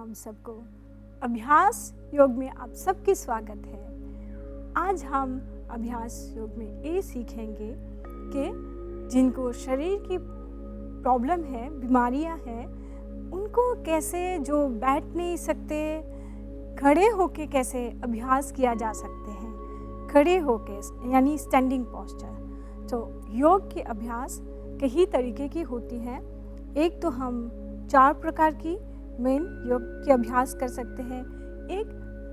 हम सबको। अभ्यास योग में आप सबकी स्वागत है। आज हम अभ्यास योग में ये सीखेंगे कि जिनको शरीर की प्रॉब्लम है, बीमारियां हैं, उनको कैसे, जो बैठ नहीं सकते, खड़े होके कैसे अभ्यास किया जा सकते हैं। खड़े होके यानी स्टैंडिंग पोस्चर। तो योग के अभ्यास कई तरीके की होती हैं। एक तो हम 4 प्रकार की मेन योग के अभ्यास कर सकते हैं। एक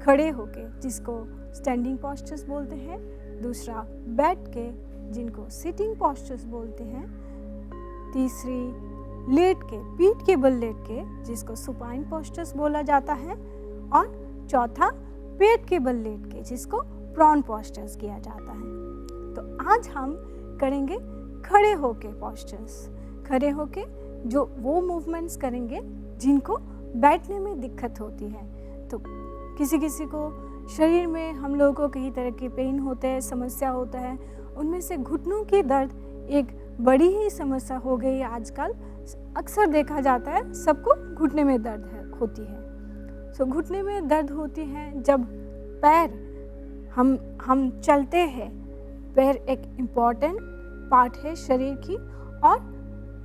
खड़े होके जिसको स्टैंडिंग पोस्चर्स बोलते हैं, दूसरा बैठ के जिनको सिटिंग पोस्चर्स बोलते हैं, तीसरी लेट के, पीठ के बल लेट के जिसको सुपाइन पोस्चर्स बोला जाता है, और चौथा पेट के बल लेट के जिसको प्रॉन पोस्चर्स किया जाता है। तो आज हम करेंगे खड़े होके पोस्चर्स। खड़े होके जो वो मूवमेंट्स करेंगे जिनको बैठने में दिक्कत होती है। तो किसी किसी को शरीर में, हम लोगों को कई तरह के पेन होते हैं, समस्या होता है। उनमें से घुटनों की दर्द एक बड़ी ही समस्या हो गई आजकल। अक्सर देखा जाता है सबको घुटने में दर्द होती है। तो घुटने में दर्द होती है जब पैर हम चलते हैं। पैर एक इम्पॉर्टेंट पार्ट है शरीर की, और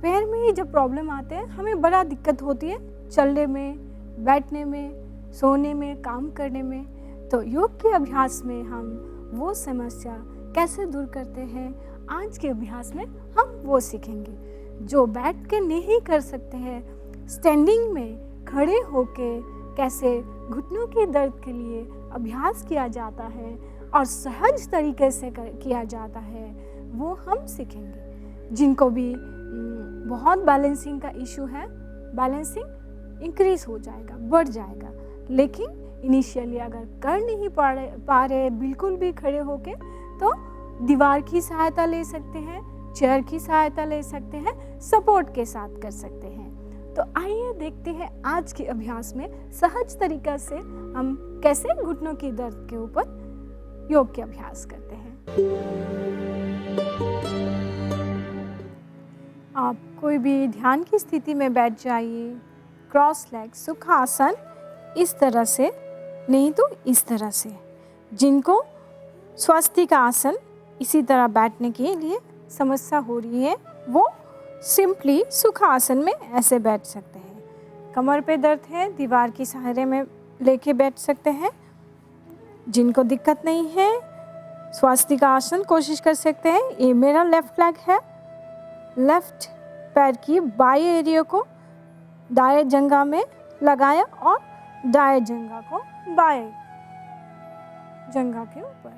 पैर में ही जब प्रॉब्लम आते हैं हमें बड़ा दिक्कत होती है चलने में, बैठने में, सोने में, काम करने में। तो योग के अभ्यास में हम वो समस्या कैसे दूर करते हैं, आज के अभ्यास में हम वो सीखेंगे। जो बैठ के नहीं कर सकते हैं, स्टैंडिंग में खड़े होके कैसे घुटनों के दर्द के लिए अभ्यास किया जाता है और सहज तरीके से किया जाता है, वो हम सीखेंगे। जिनको भी बहुत बैलेंसिंग का इशू है, बैलेंसिंग इंक्रीज हो जाएगा, बढ़ जाएगा। लेकिन इनिशियली अगर कर नहीं पा रहे बिल्कुल भी खड़े होके, तो दीवार की सहायता ले सकते हैं, चेयर की सहायता ले सकते हैं, सपोर्ट के साथ कर सकते हैं। तो आइए देखते हैं आज के अभ्यास में सहज तरीका से हम कैसे घुटनों की दर्द के ऊपर योग के अभ्यास करते हैं। आप कोई भी ध्यान की स्थिति में बैठ जाइए। क्रॉस लेग सुखासन, इस तरह से नहीं तो इस तरह से। जिनको स्वस्तिक आसन, इसी तरह बैठने के लिए समस्या हो रही है, वो सिंपली सुखासन में ऐसे बैठ सकते हैं। कमर पे दर्द है, दीवार की सहारे में लेके बैठ सकते हैं। जिनको दिक्कत नहीं है, स्वस्तिक आसन कोशिश कर सकते हैं। ये मेरा लेफ्ट लेग है। लेफ्ट पैर की बाएं एरिया को दाएं जंघा में लगाया और दाएं जंघा को बाएं जंघा के ऊपर।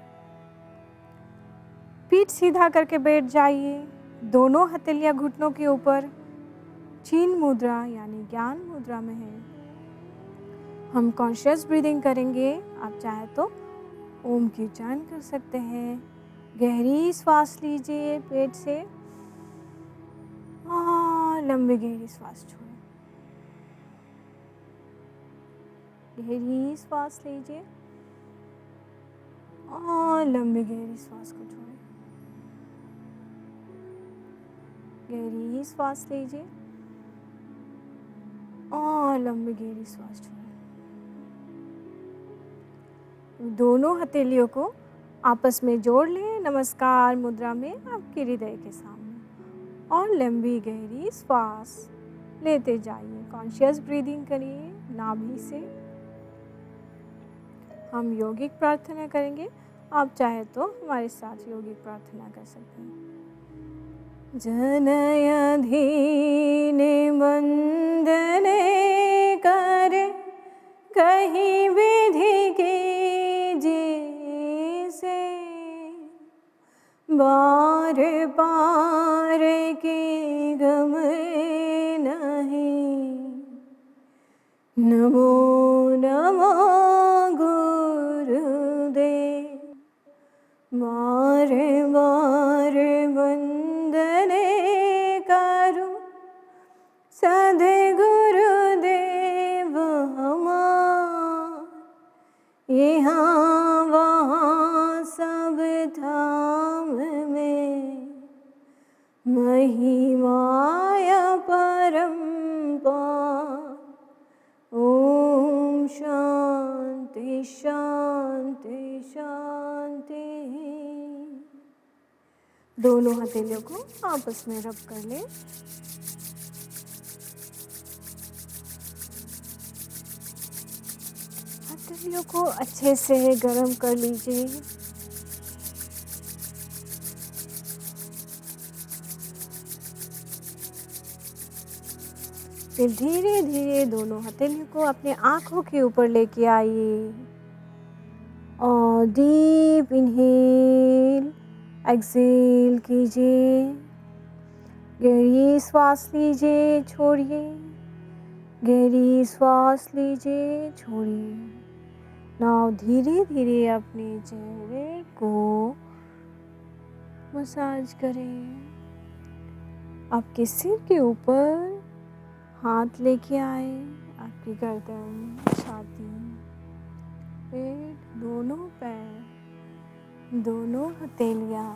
पीठ सीधा करके बैठ जाइए। दोनों हथेलियां घुटनों के ऊपर। चीन मुद्रा यानी ज्ञान मुद्रा में है। हम कॉन्शियस ब्रीदिंग करेंगे। आप चाहे तो ओम की उच्चारण कर सकते हैं। गहरी श्वास लीजिए पेट से और लंबी गहरी श्वास छोड़ें। गहरी श्वास लीजिए और लंबी गहरी श्वास को छोड़ें। गहरी श्वास लीजिए और लंबी गहरी श्वास छोड़ें। दोनों हथेलियों को आपस में जोड़ लें नमस्कार मुद्रा में आपके हृदय के सामने, और लंबी गहरी श्वास लेते जाइए। कॉन्शियस ब्रीदिंग करिए नाभि से। हम यौगिक प्रार्थना करेंगे। आप चाहे तो हमारे साथ यौगिक प्रार्थना कर सकते हैं। जनय धीने वंदने कर, कहीं विधि की जैसे, बार पार की गम नहीं। नमो नमो बारे बारे वंदने करूं सद्गुरुदेव हमार। यहाँ वहाँ सब धाम में महिमाया परम्पार। ओम ओम शांति शांति शांति। दोनों हथेलियों को आपस में रब कर ले। हथेलियों को अच्छे से गरम कर लीजिए। फिर धीरे धीरे दोनों हथेलियों को अपने आंखों के ऊपर लेके आइए और डीप इनहेल एक्सेल कीजिए। गहरी सांस लीजिए, छोड़िए। गहरी सांस लीजिए, छोड़िए। नाउ धीरे धीरे अपने चेहरे को मसाज करें। आपके सिर के ऊपर हाथ लेके आए, आपकी गर्दन, छाती, पेट, दोनों पैर, दोनों हथेलियाँ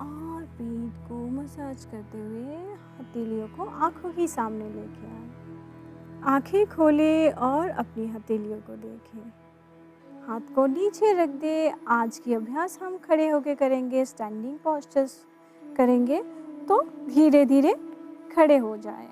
और पीठ को मसाज करते हुए हथेलियों को आंखों के सामने लेके आए। आंखें खोले और अपनी हथेलियों को देखें। हाथ को नीचे रख दे। आज की अभ्यास हम खड़े होकर करेंगे, स्टैंडिंग पोस्चर्स करेंगे, तो धीरे धीरे खड़े हो जाए।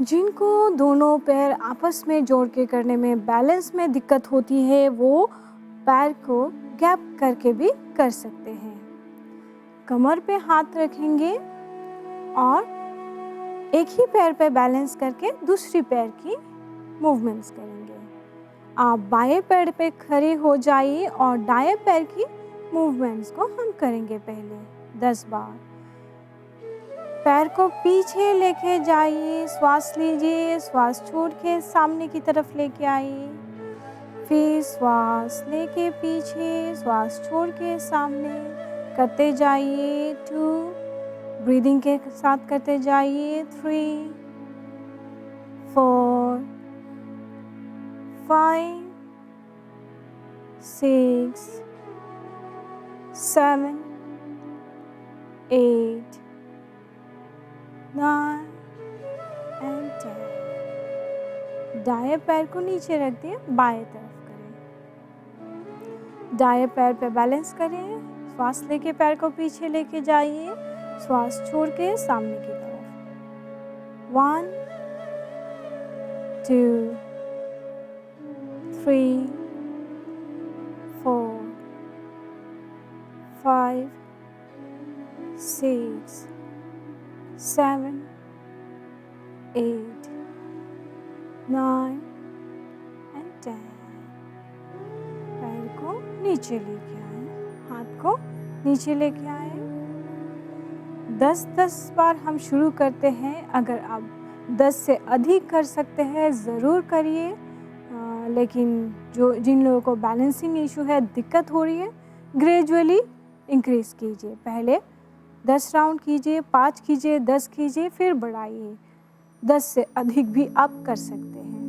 जिनको दोनों पैर आपस में जोड़ के करने में, बैलेंस में दिक्कत होती है, वो पैर को गैप करके भी कर सकते हैं। कमर पे हाथ रखेंगे और एक ही पैर पे बैलेंस करके दूसरी पैर की मूवमेंट्स करेंगे। आप बाएं पैर पे खड़े हो जाइए और दाएं पैर की मूवमेंट्स को हम करेंगे पहले 10 बार। पैर को पीछे लेके जाइए, श्वास लीजिए, श्वास छोड़ के सामने की तरफ लेके आइए। फिर श्वास लेके पीछे, श्वास छोड़ के सामने करते जाइए। 2 ब्रीदिंग के साथ करते जाइए। 3 4 5 6 7 8 9 and 10। दाएं पैर को नीचे रख दिए, बाएं तरफ करें। दाएं पैर पे बैलेंस करें। श्वास लेके पैर को पीछे लेके जाइए, श्वास छोड़ के सामने की तरफ। 1 2 3 4 5 6 7 8 9 and 10। पैर को नीचे लेके आए, हाथ को नीचे लेके आए। 10-10 बार हम शुरू करते हैं। अगर आप 10 से अधिक कर सकते हैं ज़रूर करिए, लेकिन जिन लोगों को बैलेंसिंग इशू है, दिक्कत हो रही है, ग्रेजुअली इंक्रीज़ कीजिए। पहले 10 राउंड कीजिए, 5 कीजिए, 10 कीजिए, फिर बढ़ाइए। 10 से अधिक भी आप कर सकते हैं।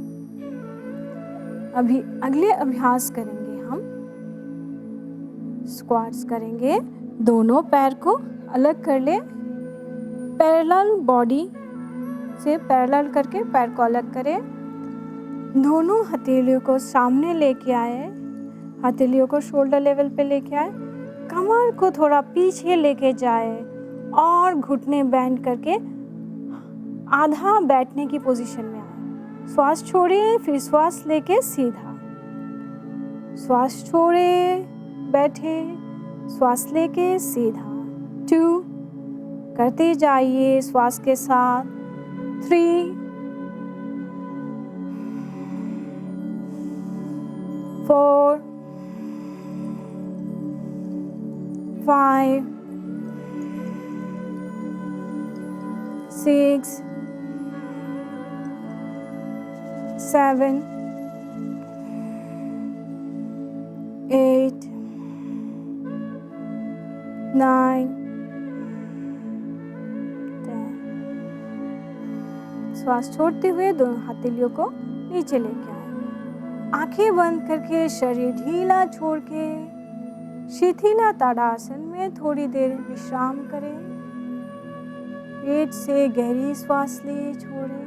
अभी अगले अभ्यास करेंगे हम स्क्वाट्स करेंगे। दोनों पैर को अलग कर ले, पैरेलल बॉडी से पैरेलल करके पैर को अलग करें। दोनों हथेलियों को सामने लेके आए, हथेलियों को शोल्डर लेवल पे लेके आए। कमर को थोड़ा पीछे लेके जाए और घुटने बैंड करके आधा बैठने की पोजीशन में आए। श्वास छोड़िए, फिर श्वास लेके सीधा, श्वास छोड़े, बैठे, श्वास लेके सीधा। 2 करते जाइए श्वास के साथ। 3 4 5 6 7 8 9 10। श्वास छोड़ते हुए दोनों हथेलियों को नीचे लेके आए। आंखें बंद करके शरीर ढीला छोड़ के शिथिला ताड़ासन में थोड़ी देर विश्राम करें। पेट से गहरी सांस ले, छोड़े।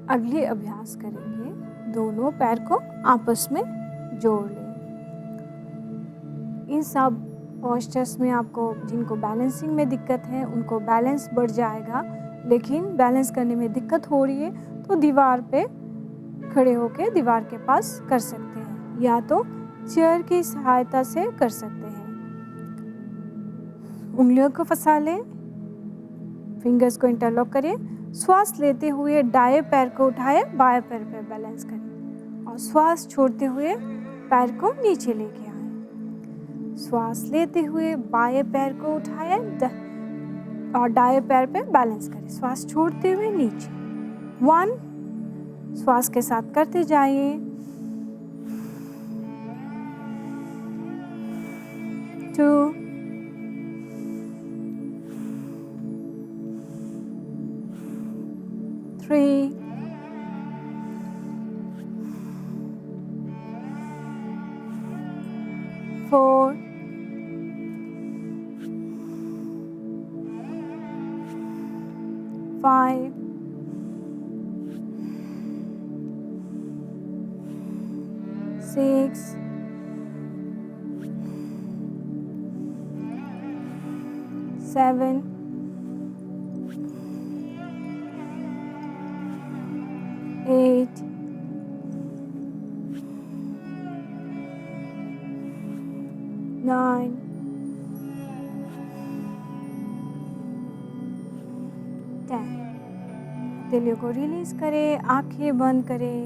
अगले अभ्यास करेंगे, दोनों पैर को आपस में जोड़ लें। इन सब पोस्चर्स में आपको जिनको बैलेंसिंग में दिक्कत है उनको बैलेंस बढ़ जाएगा, लेकिन बैलेंस करने में दिक्कत हो रही है तो दीवार पे खड़े होके दीवार के पास कर सकते हैं या तो चेयर की सहायता से कर सकते हैं। उंगलियों को फंसा लें, फिंगर्स को इंटरलॉक करें। श्वास लेते हुए दाएं पैर को उठाए, बाएं पैर पे बैलेंस करें और श्वास छोड़ते हुए पैर को नीचे लेके आए। श्वास लेते हुए बाएं पैर को उठाए और दाएं पैर पे बैलेंस करें, श्वास छोड़ते हुए नीचे। 1, श्वास के साथ करते जाइए। 2, 3, 4, 5, 6, 7, 8, 9, 10। हथेलियों को रिलीज करें, आंखें बंद करें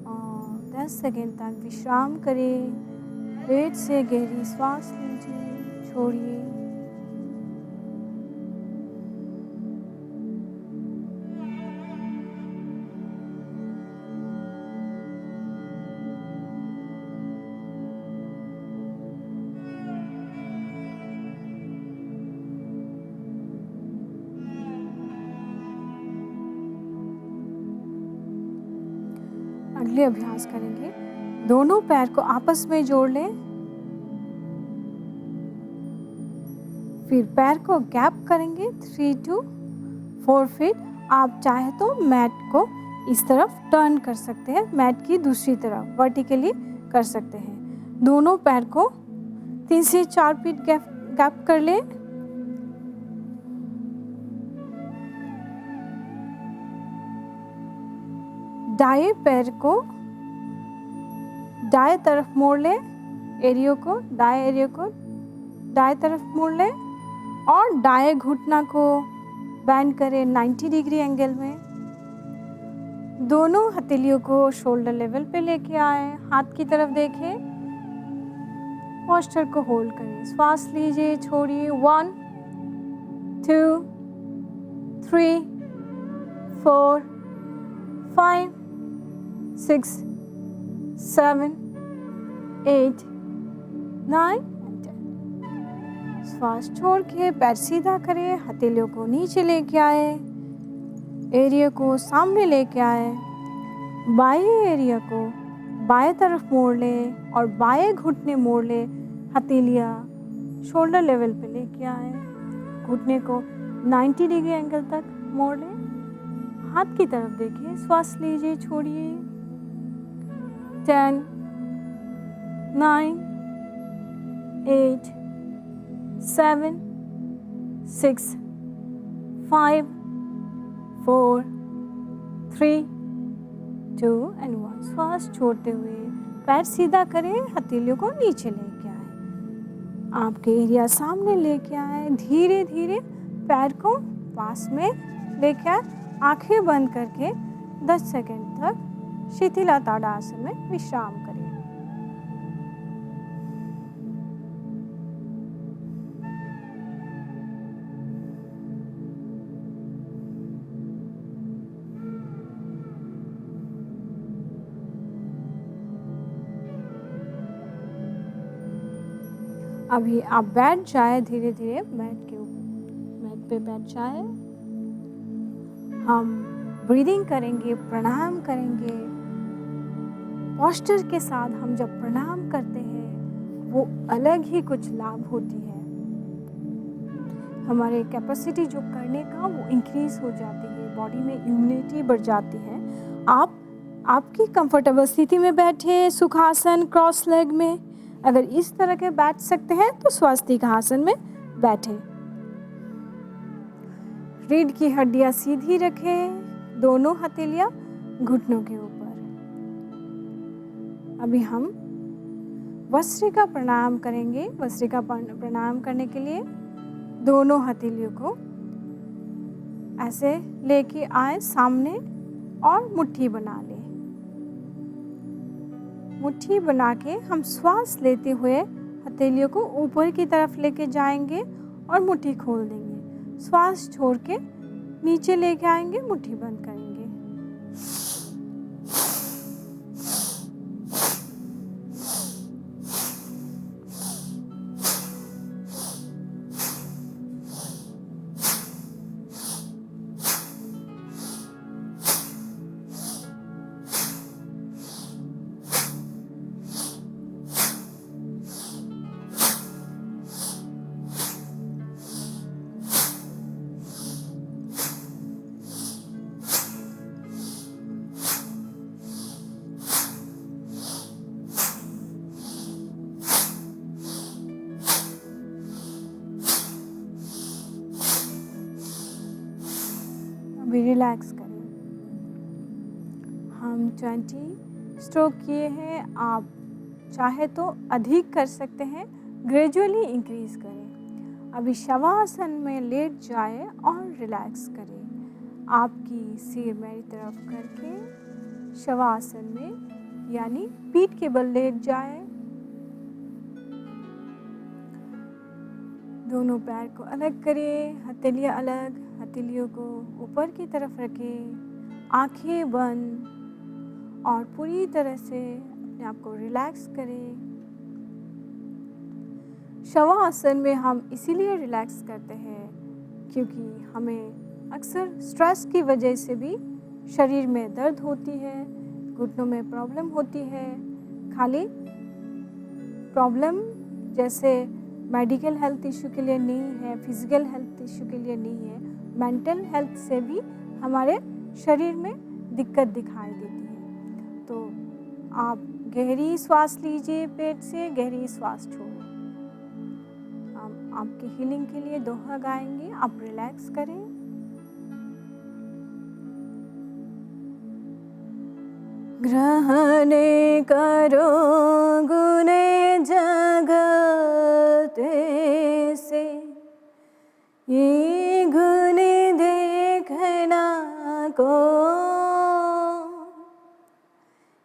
और 10 सेकंड तक विश्राम करें। पेट से गहरी सांस लीजिए, छोड़िए। अगले अभ्यास करेंगे, दोनों पैर को आपस में जोड़ लें, फिर पैर को गैप करेंगे 3 to 4 फीट। आप चाहे तो मैट को इस तरफ टर्न कर सकते हैं, मैट की दूसरी तरफ वर्टिकली कर सकते हैं। दोनों पैर को 3 से 4 फीट गैप कर लें। दाएं पैर को दाएं तरफ मोड़ लें, दाएं एरिया को दाएं तरफ मोड़ लें और दाएं घुटना को बेंड करें 90 डिग्री एंगल में। दोनों हथेलियों को शोल्डर लेवल पे लेके आए, हाथ की तरफ देखें, पोस्चर को होल्ड करें, श्वास लीजिए, छोड़िए। 1, 2, 3, 4, 5, 6, 7, 8, 9 and 10। श्वास छोड़ के पैर सीधा करें, हथेलियों को नीचे लेके आए, एरिया को सामने लेके आए, बाएं एरिया को बाएं तरफ मोड़ लें और बाएं घुटने मोड़ लें। हथेलियाँ शोल्डर लेवल पे लेके आए, घुटने को 90 डिग्री एंगल तक मोड़ लें, हाथ की तरफ देखिए, श्वास लीजिए, छोड़िए। 10, 9, 8, 7, 6, 5, 4, 3, 2 and 1। श्वास छोड़ते हुए पैर सीधा करें, हथेलियों को नीचे लेके आए, आपके एरिया सामने लेके आए। धीरे धीरे पैर को पास में लेके आए, आंखें बंद करके 10 सेकंड तक शिथिला ताड़ासन में विश्राम करें। अभी आप बैठ जाए, धीरे धीरे मैट पे बैठ जाए। हम ब्रीदिंग करेंगे, प्रणाम करेंगे। पोस्चर के साथ हम जब प्रणाम करते हैं वो अलग ही कुछ लाभ होती है। हमारे कैपेसिटी जो करने का वो इंक्रीज हो जाती है, बॉडी में इम्यूनिटी बढ़ जाती है। आप आपकी कंफर्टेबल स्थिति में बैठे, सुखासन, क्रॉस लेग में। अगर इस तरह के बैठ सकते हैं तो स्वास्तिकासन में बैठे। रीढ़ की हड्डियां सीधी रखें, दोनों हथेलियां घुटनों के ऊपर। अभी हम वस्त्रिका प्रणाम करेंगे। वस्त्रिका प्रणाम करने के लिए दोनों हथेलियों को ऐसे लेके आए सामने और मुट्ठी बना ले। मुट्ठी बना के हम श्वास लेते हुए हथेलियों को ऊपर की तरफ लेके जाएंगे और मुट्ठी खोल देंगे। श्वास छोड़ के नीचे लेके आएंगे, मुट्ठी बंद करेंगे। अभी रिलैक्स करें। हम 20 स्ट्रोक किए हैं, आप चाहे तो अधिक कर सकते हैं, ग्रेजुअली इंक्रीज करें। अभी शवासन में लेट जाए और रिलैक्स करें। आपकी सिर मेरी तरफ करके शवासन में यानी पीठ के बल लेट जाए। दोनों पैर को अलग करें, हथेलियां अलग, हथेलियों को ऊपर की तरफ रखें, आंखें बंद और पूरी तरह से अपने आप को रिलैक्स करें। शवासन में हम इसीलिए रिलैक्स करते हैं क्योंकि हमें अक्सर स्ट्रेस की वजह से भी शरीर में दर्द होती है, घुटनों में प्रॉब्लम होती है। खाली प्रॉब्लम जैसे मेडिकल हेल्थ इशू के लिए नहीं है, फिजिकल हेल्थ इशू के लिए नहीं है, मेंटल हेल्थ से भी हमारे शरीर में दिक्कत दिखाई देती है। तो आप गहरी सांस लीजिए, पेट से गहरी सांस छोड़ें। हम आपकी हीलिंग के लिए दोहा गाएंगे, आप रिलैक्स करें। ग्रहणे करो गुने जगते से, ये गुण देखना को,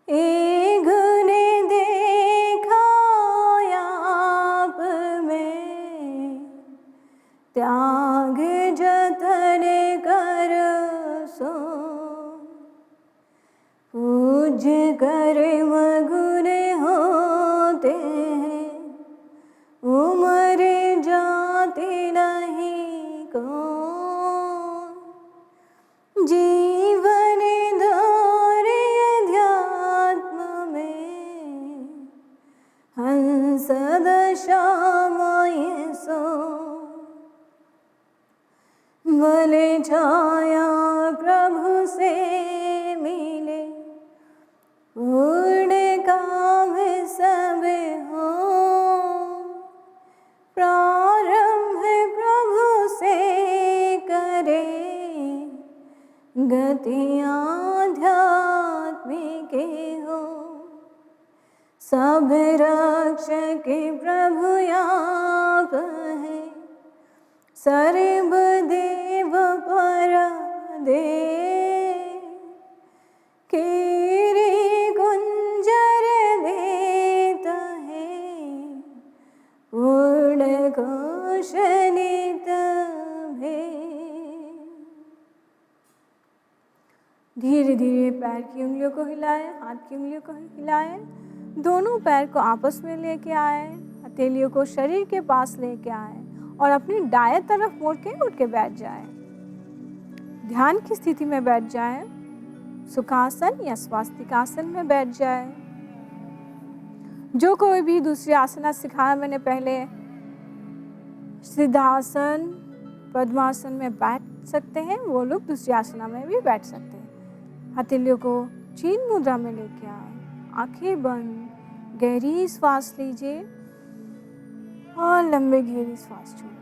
ये गुण देखा आप में, त्याग जतन कर सो, पूज कर्म गुण होते हैं, उम्र जाती नहीं को, जीवन धोरे अध्यात्म में, हंस दशा माय सो, भले छाया प्रभु से मिले, पूर्ण काम सब हो, प्रारंभ प्रभु से करे, गति आध्यात्मिक हो, सब रक्षक प्रभु आप है, सर्व देव पर दे, केरी गुंजर देता है, पूर्ण कोशनित भे। धीरे धीरे पैर की उंगलियों को हिलाएं, हाथ की उंगलियों को हिलाएं, दोनों पैर को आपस में लेके आए, हथेलियों को शरीर के पास लेके आए और अपनी दाएं तरफ मोड़ के उठ के बैठ जाए। ध्यान की स्थिति में बैठ जाएं, सुखासन या स्वास्तिकासन में बैठ जाएं। जो कोई भी दूसरी आसना सिखाया मैंने पहले, सिद्धासन, पद्मासन में बैठ सकते हैं, वो लोग दूसरी आसना में भी बैठ सकते हैं। हथेलियों को चीन मुद्रा में लेके आए, आंखें बंद, गहरी श्वास लीजिए और लंबे गहरी श्वास छोड़िए।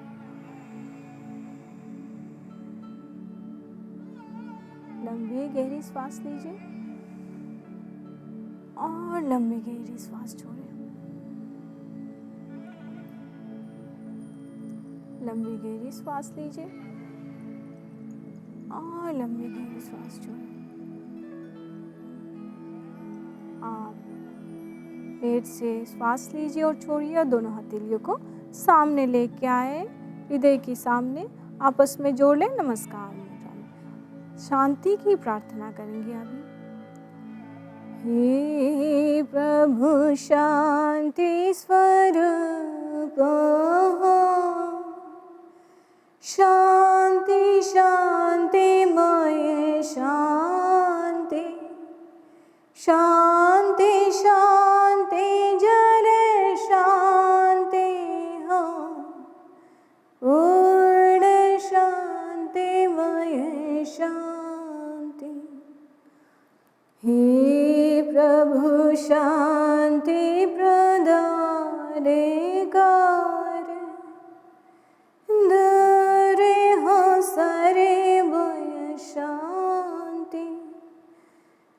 लंबी गहरी श्वास लीजिए और लंबी गहरी श्वास छोड़िए। लंबी गहरी श्वास लीजिए और लंबी गहरी श्वास छोड़िए। आप पेट से श्वास लीजिए और छोड़िए। दोनों हथेलियों को सामने लेके आए, हृदय के सामने आपस में जोड़ लें। नमस्कार मुद्रा में शांति की प्रार्थना करेंगे अभी। हे प्रभु शांति स्वरूप, शांति शांतिमय शांति, शांति शांति जय शांति हो, पूर्ण शांतिमय शांति। हे प्रभु शांति प्रदान कर, दरे हो सरे भय शांति,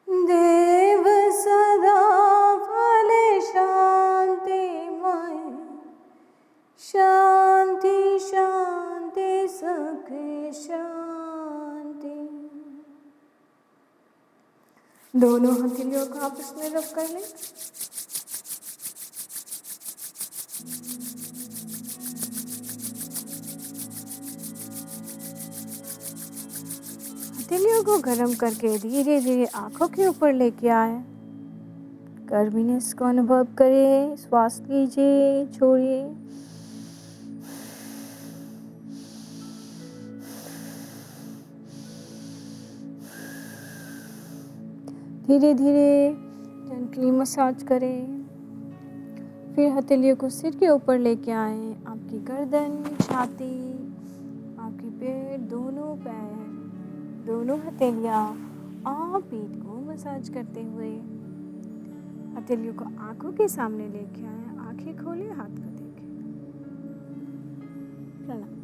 देव सदा फले शांतिमय, शांति शांति सुख शांति। दोनों हथेलियों को आपस में रब कर लें। हथेलियों को गर्म करके धीरे धीरे आंखों के ऊपर लेके आए। गर्मीनेस को अनुभव करें। श्वास लीजिए, छोड़िए। धीरे धीरे जेंटली मसाज करें। फिर हथेलियों को सिर के ऊपर लेके आए। आपकी गर्दन, छाती, आपकी पेट, दोनों पैर, दोनों हथेलियाँ और पीठ को मसाज करते हुए हथेलियों को आंखों के सामने लेके आए। आंखें खोले, हाथ को देखें। प्रणाम।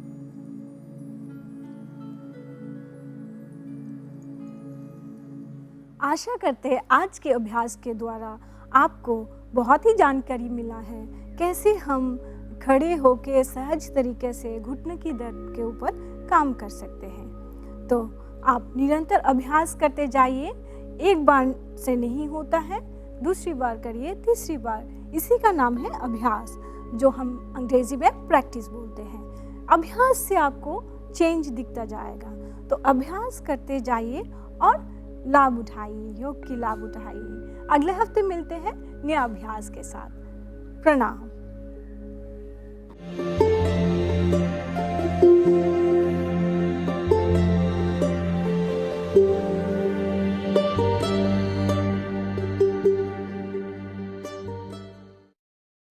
आशा करते हैं आज के अभ्यास के द्वारा आपको बहुत ही जानकारी मिला है कैसे हम खड़े होकर सहज तरीके से घुटने की दर्द के ऊपर काम कर सकते हैं। तो आप निरंतर अभ्यास करते जाइए। एक बार से नहीं होता है, दूसरी बार करिए, तीसरी बार। इसी का नाम है अभ्यास, जो हम अंग्रेजी में प्रैक्टिस बोलते हैं। अभ्यास से आपको चेंज दिखता जाएगा। तो अभ्यास करते जाइए और लाभ उठाइए, योग की लाभ उठाइए। अगले हफ्ते मिलते हैं नए अभ्यास के साथ। प्रणाम।